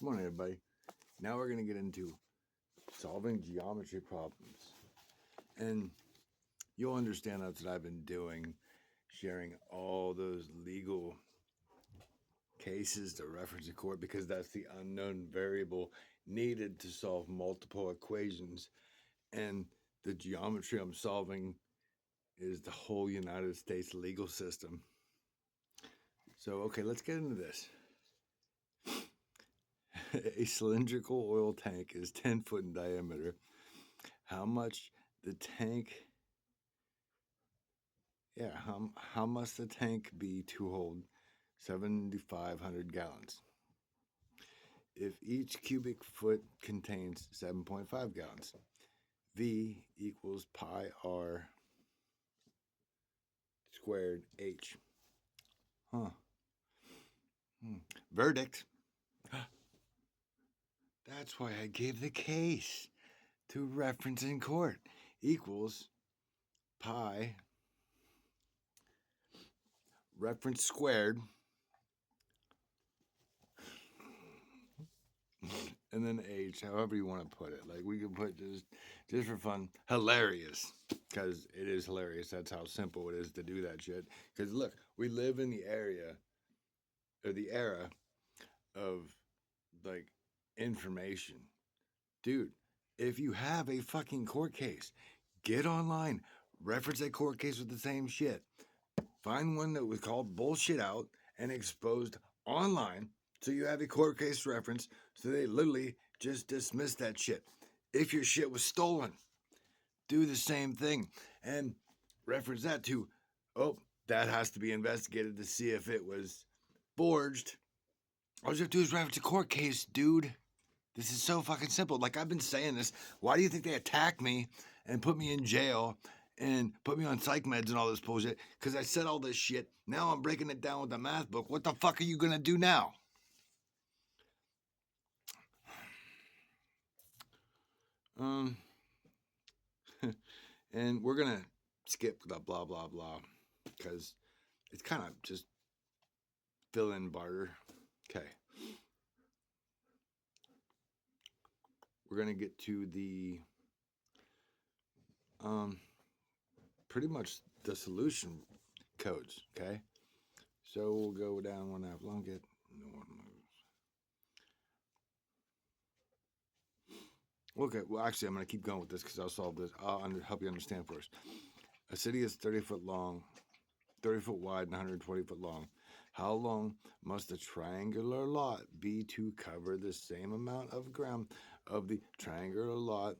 Good morning, everybody. Now we're going to get into solving geometry problems. And you'll understand that's what I've been doing, sharing all those legal cases to reference in court because that's the unknown variable needed to solve multiple equations. And the geometry I'm solving is the whole United States legal system. So, okay, let's get into this. A cylindrical oil tank is 10 foot in diameter. How much the tank how must the tank be to hold 7,500 gallons? If each cubic foot contains 7.5 gallons, V equals pi r squared h. Verdict. That's why I gave the case to reference in court. Equals pi reference squared and then h, however you want to put it. Like we can put just for fun, hilarious, because it is hilarious. That's how simple it is to do that shit. Because look, we live in the area or the era of like information, dude. If you have a fucking court case, get online, reference that court case with the same shit. Find one that was called bullshit out and exposed online. So you have a court case reference. So they literally just dismiss that shit. If your shit was stolen, do the same thing and reference that to, oh, that has to be investigated to see if it was forged. All you have to do is reference a court case, dude. This is so fucking simple. Like I've been saying this. Why do you think they attacked me and put me in jail and put me on psych meds and all this bullshit? Because I said all this shit. Now I'm breaking it down with the math book. What the fuck are you going to do now? And we're going to skip the blah, blah, blah. Because it's kind of just fill in barter. Okay. We're going to get to the pretty much the solution codes, okay? So we'll go down 1/2 long, get no one moves. Okay, well, actually, I'm going to keep going with this because I'll solve this. I'll help you understand first. A city is 30 foot long, 30 foot wide, and 120 foot long. How long must the triangular lot be to cover the same amount of ground of the triangular lot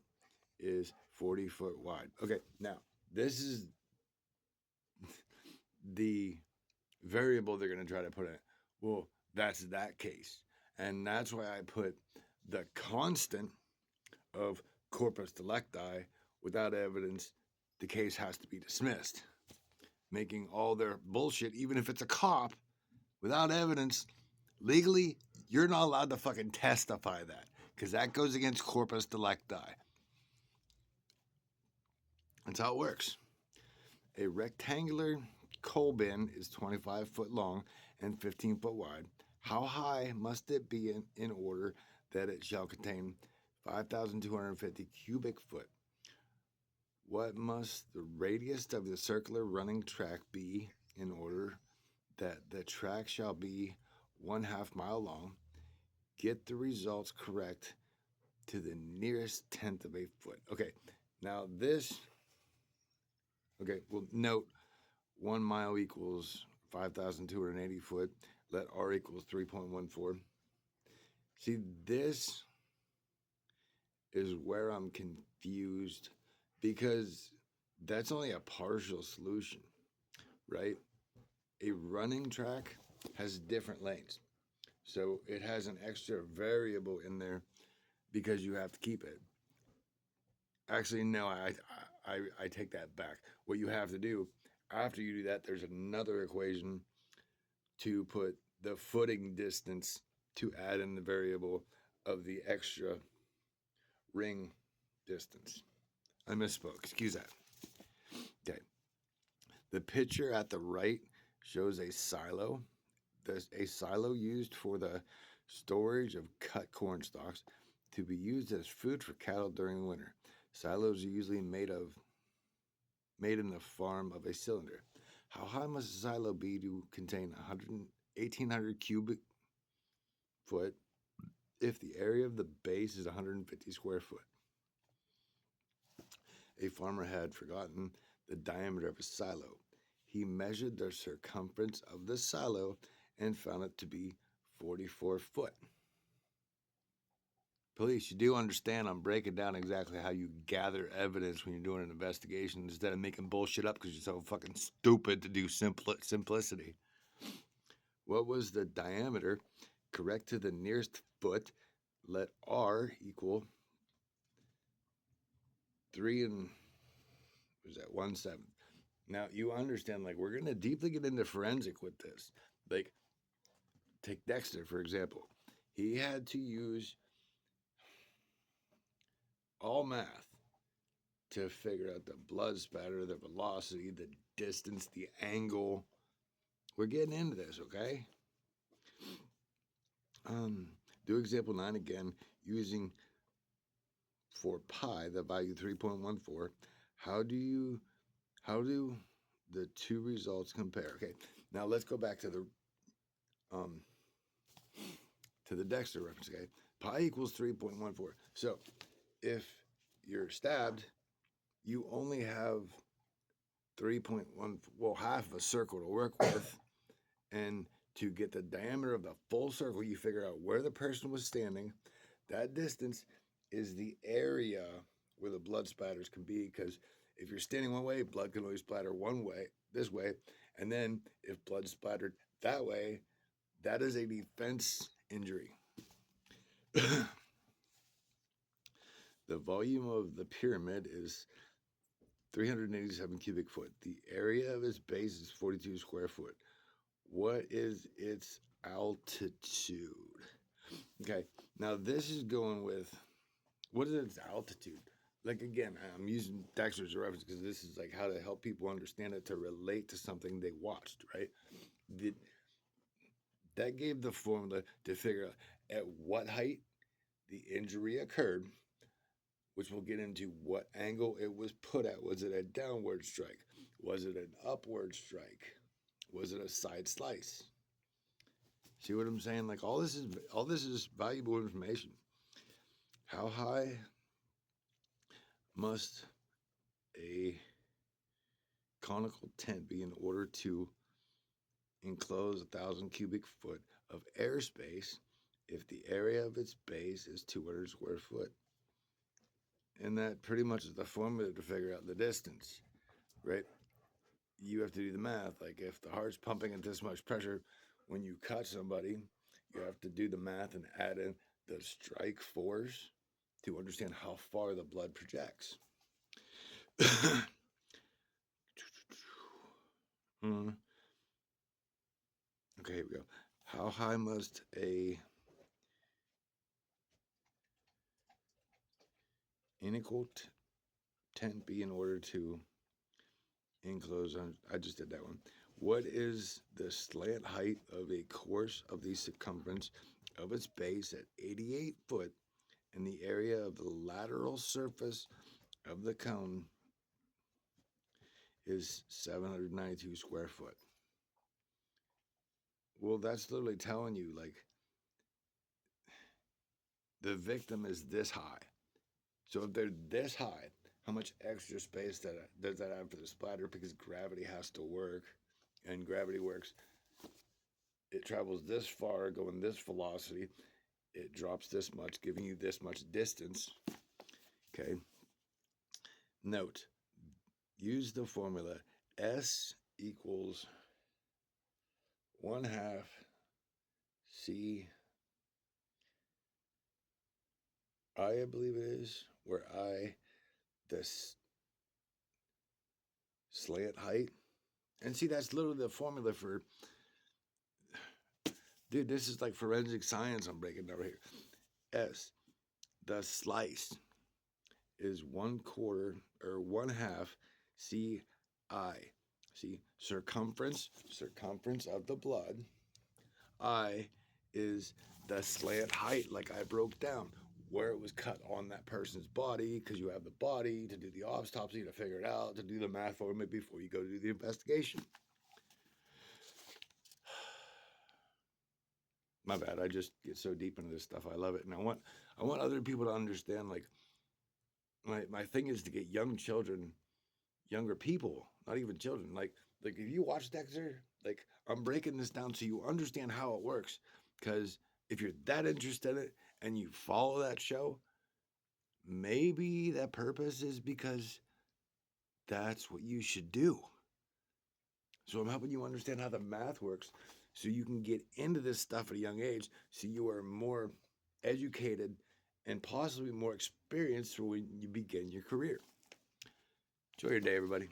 is 40 foot wide? Okay, now, this is the variable they're going to try to put in. Well, that's that case. And that's why I put the constant of corpus delicti without evidence. The case has to be dismissed, making all their bullshit, even if it's a cop, without evidence. Legally, you're not allowed to fucking testify that because that goes against corpus delicti. That's how it works. A rectangular coal bin is 25 foot long and 15 foot wide. How high must it be in order that it shall contain 5,250 cubic foot? What must the radius of the circular running track be in order that the track shall be 1/2 mile long? Get the results correct to the nearest tenth of a foot. Okay, now this, well, note 1 mile equals 5,280 foot. Let R equals 3.14. See, this is where I'm confused because that's only a partial solution, right? A running track has different lanes. So it has an extra variable in there because you have to keep it. Actually, no, I take that back. What you have to do after you do that, there's another equation to put the footing distance to add in the variable of the extra ring distance. I misspoke. Excuse that. Okay. The picture at the right shows a silo. There's a silo used for the storage of cut corn stalks to be used as food for cattle during the winter. Silos are usually made in the form of a cylinder. How high must a silo be to contain 1,800 cubic foot if the area of the base is 150 square foot? A farmer had forgotten the diameter of a silo. He measured the circumference of the silo and found it to be 44 foot. Police, you do understand I'm breaking down exactly how you gather evidence when you're doing an investigation instead of making bullshit up because you're so fucking stupid to do simplicity. What was the diameter? Correct to the nearest foot. Let R equal 3 and was that 1/7. Now you understand, like, we're gonna deeply get into forensic with this. Like, take Dexter for example. He had to use all math to figure out the blood spatter, the velocity, the distance, the angle. We're getting into this, okay? Do example 9 again, using for pi the value 3.14. How do the two results compare? Okay, now let's go back to the Dexter reference. Okay, pi equals 3.14. So if you're stabbed, you only have 3.1, well, half of a circle to work with, and to get the diameter of the full circle, you figure out where the person was standing. That distance is the area where the blood splatters can be, because if you're standing one way, blood can only splatter one way, this way, and then if blood splattered that way, that is a defense injury. The volume of the pyramid is 387 cubic foot. The area of its base is 42 square foot. What is its altitude? Okay, now this is going with, what is its altitude? Like, again, I'm using Dexter as a reference because this is like how to help people understand it, to relate to something they watched, right? That gave the formula to figure out at what height the injury occurred, which we'll get into what angle it was put at. Was it a downward strike? Was it an upward strike? Was it a side slice? See what I'm saying? Like, all this is valuable information. How high must a conical tent be in order to enclose 1,000 cubic foot of airspace if the area of its base is 200 square foot? And that pretty much is the formula to figure out the distance, right? You have to do the math. Like, if the heart's pumping at this much pressure, when you cut somebody, you have to do the math and add in the strike force to understand how far the blood projects. Okay, here we go. How high must a unequal tent be in order to enclose on? I just did that one. What is the slant height of a course of the circumference of its base at 88 foot, and the area of the lateral surface of the cone is 792 square foot? Well, that's literally telling you, like, the victim is this high. So if they're this high, how much extra space does that have for the splatter? Because gravity has to work, and gravity works. It travels this far, going this velocity. It drops this much, giving you this much distance. Okay. Note, use the formula S equals 1/2 C I believe it is, where I, this slant height. And see, that's literally the formula for, dude, this is like forensic science I'm breaking down here. S, the slice is 1/4 or 1/2 CI. See, circumference of the blood. I is the slant height, like I broke down, where it was cut on that person's body, because you have the body to do the autopsy, to figure it out, to do the math for it before you go to do the investigation. My bad. I just get so deep into this stuff. I love it, and I want other people to understand. Like my thing is to get young children, younger people, not even children. Like if you watch Dexter, like I'm breaking this down so you understand how it works. Because if you're that interested in it and you follow that show, maybe that purpose is because that's what you should do. So I'm helping you understand how the math works so you can get into this stuff at a young age so you are more educated and possibly more experienced for when you begin your career. Enjoy your day, everybody.